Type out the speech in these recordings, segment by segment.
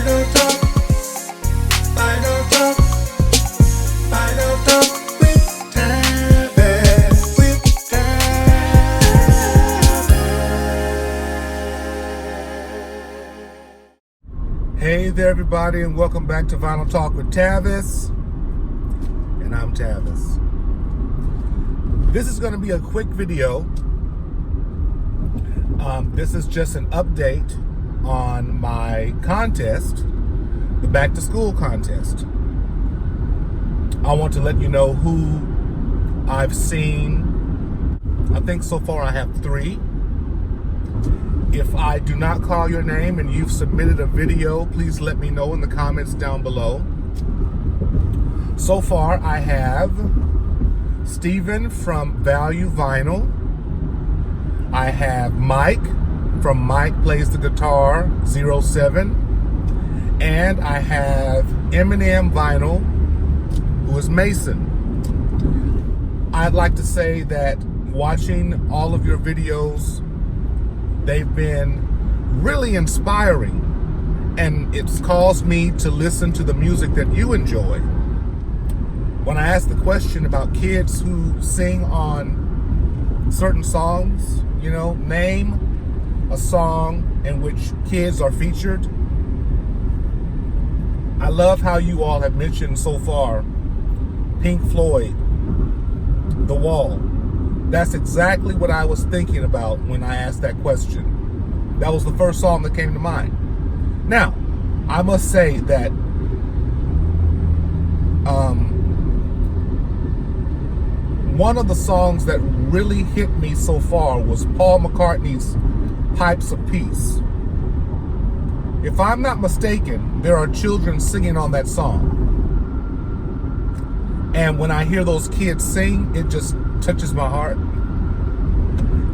Final Talk, Final Talk, Final Talk with Tavis, with Tavis. Hey there, everybody, and welcome back to Final Talk with Tavis. And I'm Tavis. This is going to be a quick video. This is just an update on my contest, the back to school contest. I want to let you know who I've seen. I think so far I have 3. If I do not call your name and you've submitted a video, please let me know in the comments down below. So far I have Steven from Value Vinyl. I have Mike from Mike Plays the Guitar 07. And I have Eminem Vinyl, who is Mason. I'd like to say that watching all of your videos, they've been really inspiring, and it's caused me to listen to the music that you enjoy. When I asked the question about kids who sing on certain songs, name a song in which kids are featured. I love how you all have mentioned so far Pink Floyd, The Wall. That's exactly what I was thinking about when I asked that question. That was the first song that came to mind. Now, I must say that one of the songs that really hit me so far was Paul McCartney's Pipes of Peace. If I'm not mistaken, there are children singing on that song. And when I hear those kids sing, it just touches my heart.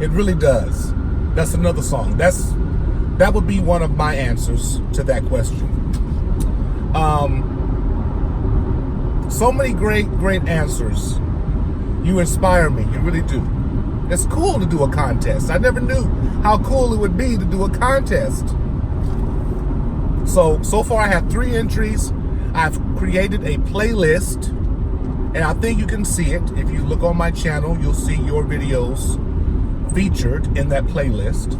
It really does. That's another song. That would be one of my answers to that question. So many great answers. You inspire me. You really do. It's cool to do a contest. I never knew how cool it would be to do a contest. So far I have 3 entries. I've created a playlist, and I think you can see it. If you look on my channel, you'll see your videos featured in that playlist.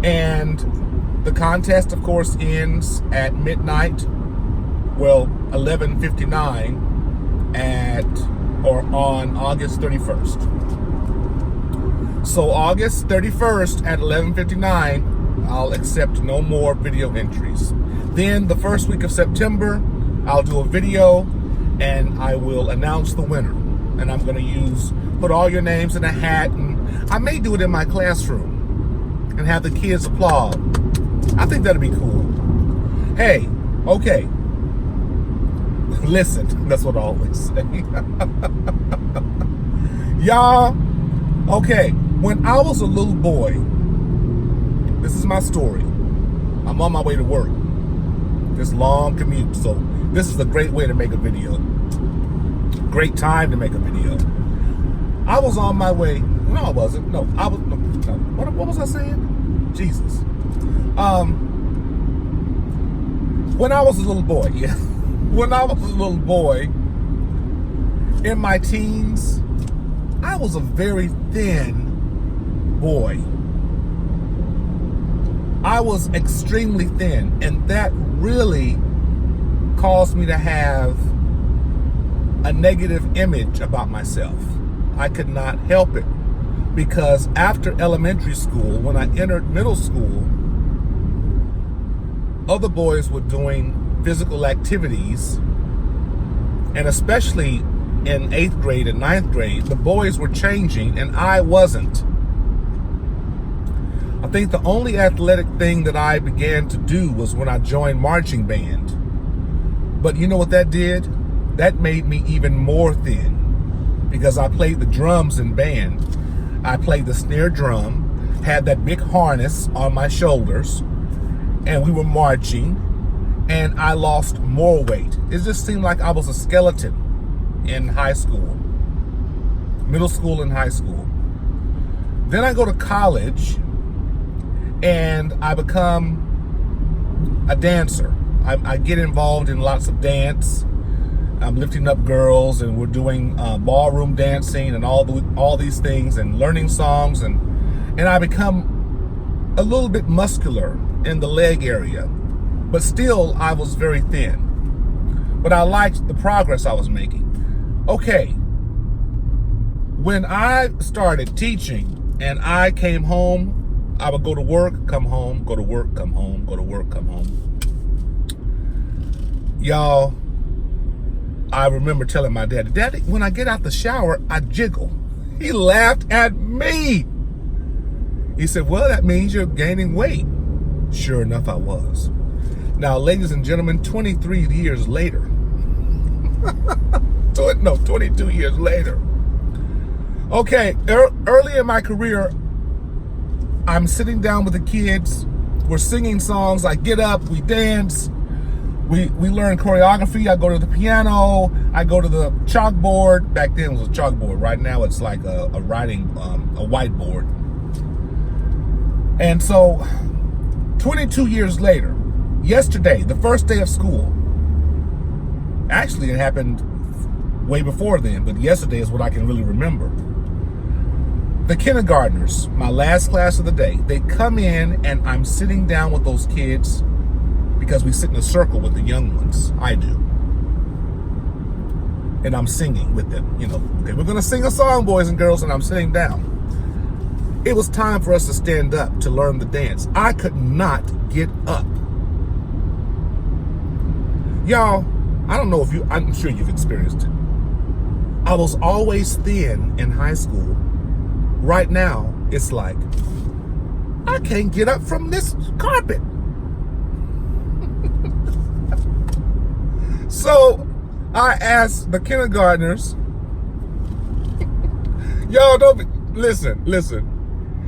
And the contest, of course, ends at midnight. Well, 11:59 on August 31st. So August 31st at 11:59, I'll accept no more video entries. Then the first week of September, I'll do a video and I will announce the winner. And I'm going to put all your names in a hat, and I may do it in my classroom and have the kids applaud. I think that'd be cool. Hey, okay. Listen, that's what I always say. Y'all, okay, when I was a little boy, this is my story. I'm on my way to work. This long commute, so this is a great way to make a video. Great time to make a video. I was on my way. No, I wasn't. No, I was. No, what was I saying? Jesus. When I was a little boy, yeah. When I was a little boy, in my teens, I was a very thin boy. I was extremely thin, and that really caused me to have a negative image about myself. I could not help it, because after elementary school, when I entered middle school, other boys were doing physical activities, and especially in 8th grade and 9th grade, the boys were changing and I wasn't. I think the only athletic thing that I began to do was when I joined marching band. But you know what that did? That made me even more thin, because I played the drums in band. I played the snare drum, had that big harness on my shoulders, and we were marching, and I lost more weight. It just seemed like I was a skeleton in high school, middle school and high school. Then I go to college, and I become a dancer. I get involved in lots of dance. I'm lifting up girls, and we're doing ballroom dancing and all these things, and learning songs, and I become a little bit muscular in the leg area, but still I was very thin. But I liked the progress I was making. Okay, when I started teaching and I came home, I would go to work, come home, go to work, come home, go to work, come home. Y'all, I remember telling my daddy, Daddy, when I get out the shower, I jiggle. He laughed at me. He said, well, that means you're gaining weight. Sure enough, I was. Now, ladies and gentlemen, 23 years later, 22 years later. Okay, early in my career, I'm sitting down with the kids. We're singing songs. I get up, we dance. We learn choreography. I go to the piano. I go to the chalkboard. Back then it was a chalkboard. Right now it's like a writing, a whiteboard. And so 22 years later, yesterday, the first day of school, actually it happened way before then, but yesterday is what I can really remember. The kindergartners, my last class of the day, they come in and I'm sitting down with those kids because we sit in a circle with the young ones. I do. And I'm singing with them. You know, okay, we're going to sing a song, boys and girls, and I'm sitting down. It was time for us to stand up to learn the dance. I could not get up. Y'all, I don't know if I'm sure you've experienced it. I was always thin in high school. Right now, it's like, I can't get up from this carpet. So I asked the kindergartners, y'all listen.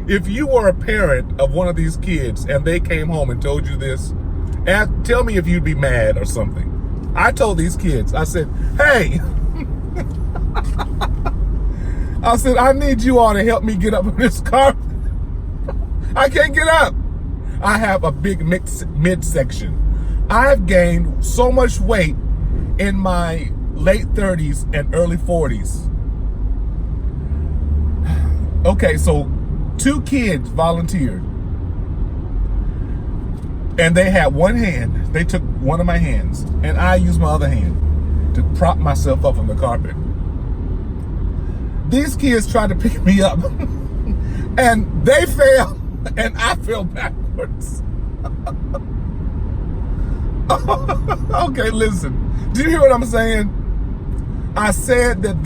If you were a parent of one of these kids and they came home and told you this, tell me if you'd be mad or something. I told these kids, I said, hey, I said, I need you all to help me get up in this car. I can't get up. I have a big midsection. I've gained so much weight in my late 30s and early 40s. Okay, so 2 kids volunteered. And they had one hand. They took one of my hands. And I used my other hand to prop myself up on the carpet. These kids tried to pick me up. And they fell. And I fell backwards. Okay, listen. Do you hear what I'm saying? I said that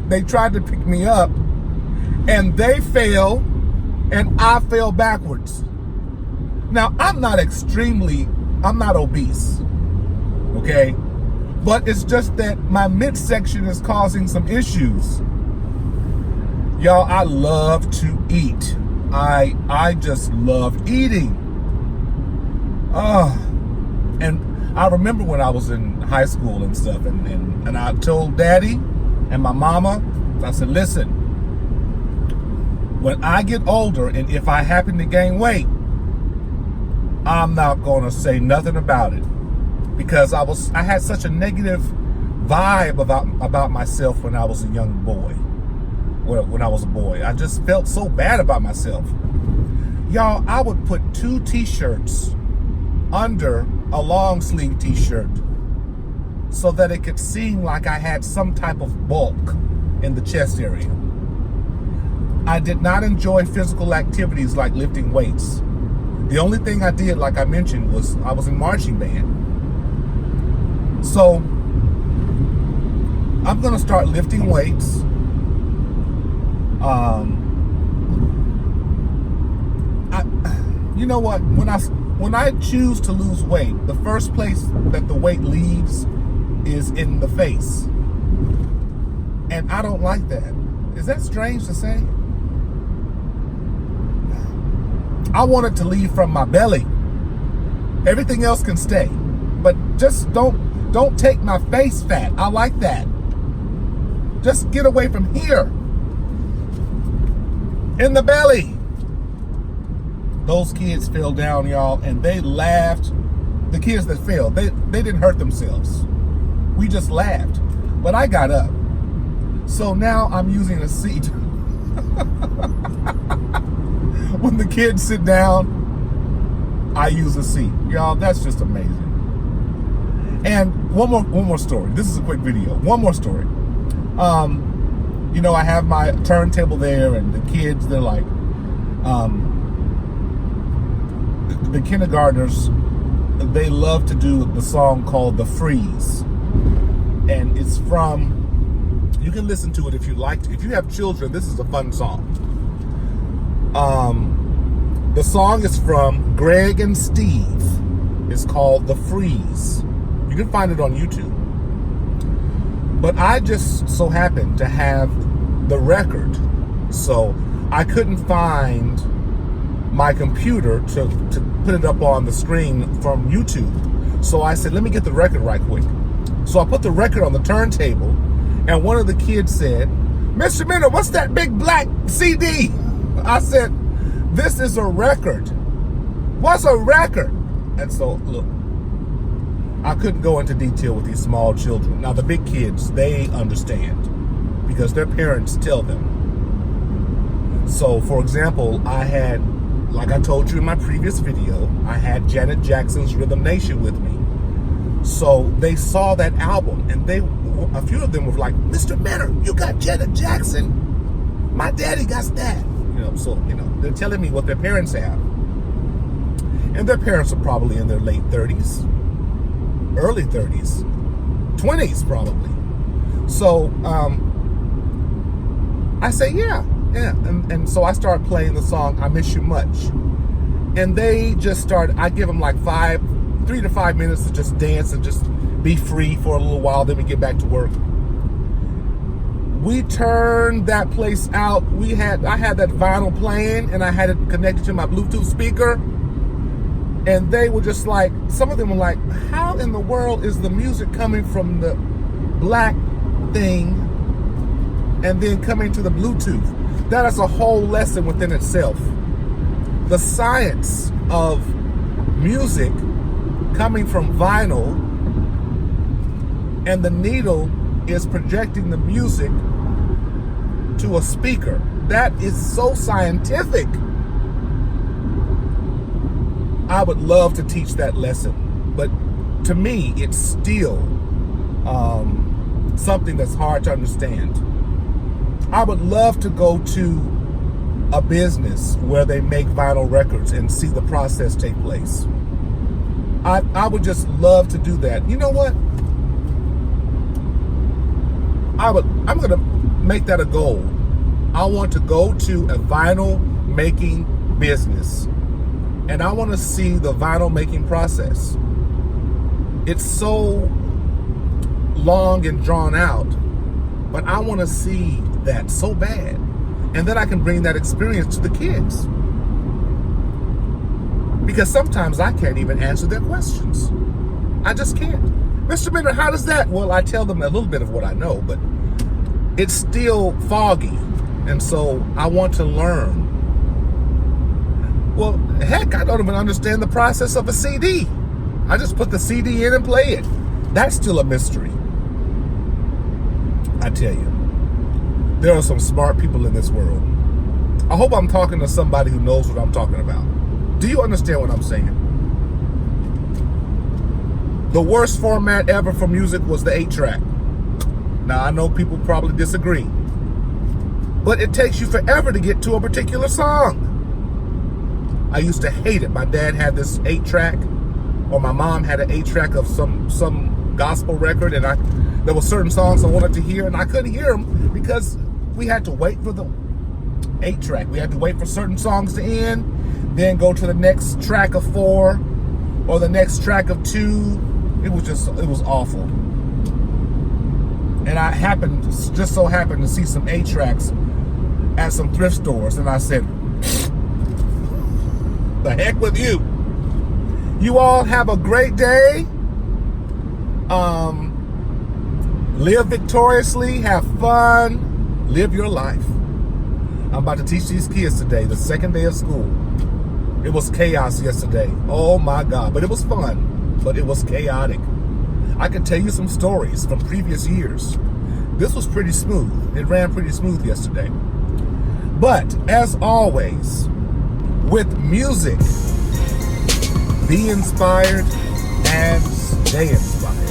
they tried to pick me up. And they fell. And I fell backwards. Now, I'm not obese, okay? But it's just that my midsection is causing some issues. Y'all, I love to eat. I just love eating. And I remember when I was in high school and stuff, and I told Daddy and my mama, I said, listen, when I get older and if I happen to gain weight, I'm not gonna say nothing about it, because I had such a negative vibe about myself when I was a young boy. When I was a boy, I just felt so bad about myself. Y'all, I would put 2 t-shirts under a long sleeve t-shirt so that it could seem like I had some type of bulk in the chest area. I did not enjoy physical activities like lifting weights. The only thing I did, like I mentioned, was I was in marching band. So I'm gonna start lifting weights. You know what? When I choose to lose weight, the first place that the weight leaves is in the face, and I don't like that. Is that strange to say? I want it to leave from my belly. Everything else can stay, but just don't take my face fat. I like that. Just get away from here. In the belly. Those kids fell down, y'all, and they laughed the kids that failed, they didn't hurt themselves. We just laughed. But I got up. So now I'm using a seat. When the kids sit down, I use a seat. Y'all, that's just amazing. And one more story. This is a quick video. One more story. You know, I have my turntable there, and the kids, they're like, the kindergartners, they love to do the song called The Freeze. And it's from, you can listen to it if you like to. If you have children, this is a fun song. The song is from Greg and Steve. It's called The Freeze. You can find it on YouTube. But I just so happened to have the record, so I couldn't find my computer to put it up on the screen from YouTube. So I said, let me get the record right quick. So I put the record on the turntable, and one of the kids said, Mr. Minter, what's that big black CD? I said, this is a record. What's a record? And so, look, I couldn't go into detail with these small children. Now, the big kids, they understand because their parents tell them. So, for example, I had, like I told you in my previous video, I had Janet Jackson's Rhythm Nation with me. So they saw that album, and a few of them were like, Mr. Minter, you got Janet Jackson. My daddy got that. So, they're telling me what their parents have. And their parents are probably in their late 30s, early 30s, 20s probably. So I say, yeah. And so I start playing the song, I Miss You Much. And they just start, I give them like 3 to 5 minutes to just dance and just be free for a little while, then we get back to work. We turned that place out. I had that vinyl playing, and I had it connected to my Bluetooth speaker. And they were just like, some of them were like, how in the world is the music coming from the black thing and then coming to the Bluetooth? That is a whole lesson within itself. The science of music coming from vinyl, and the needle is projecting the music to a speaker. That is so scientific. I would love to teach that lesson, but to me, it's still something that's hard to understand. I would love to go to a business where they make vinyl records and see the process take place. I would just love to do that. You know what? I'm going to make that a goal. I want to go to a vinyl making business, and I want to see the vinyl making process. It's so long and drawn out, but I want to see that so bad. And then I can bring that experience to the kids. Because sometimes I can't even answer their questions. I just can't. Mr. Minter, how does that? Well, I tell them a little bit of what I know, but it's still foggy. And so I want to learn. Well, heck, I don't even understand the process of a CD. I just put the CD in and play it. That's still a mystery. I tell you, there are some smart people in this world. I hope I'm talking to somebody who knows what I'm talking about. Do you understand what I'm saying? The worst format ever for music was the 8-track. Now, I know people probably disagree, but it takes you forever to get to a particular song. I used to hate it. My dad had this 8-track, or my mom had an 8-track of some gospel record, and there were certain songs I wanted to hear, and I couldn't hear them because we had to wait for the 8-track. We had to wait for certain songs to end, then go to the next track of 4 or the next track of 2. It was awful. And I just so happened to see some 8-tracks at some thrift stores, and I said, the heck with you. You all have a great day. Live victoriously, have fun, live your life. I'm about to teach these kids today, the second day of school. It was chaos yesterday. Oh my God, but it was fun. but it was chaotic. I could tell you some stories from previous years. This was pretty smooth. It ran pretty smooth yesterday. But as always, with music, be inspired and stay inspired.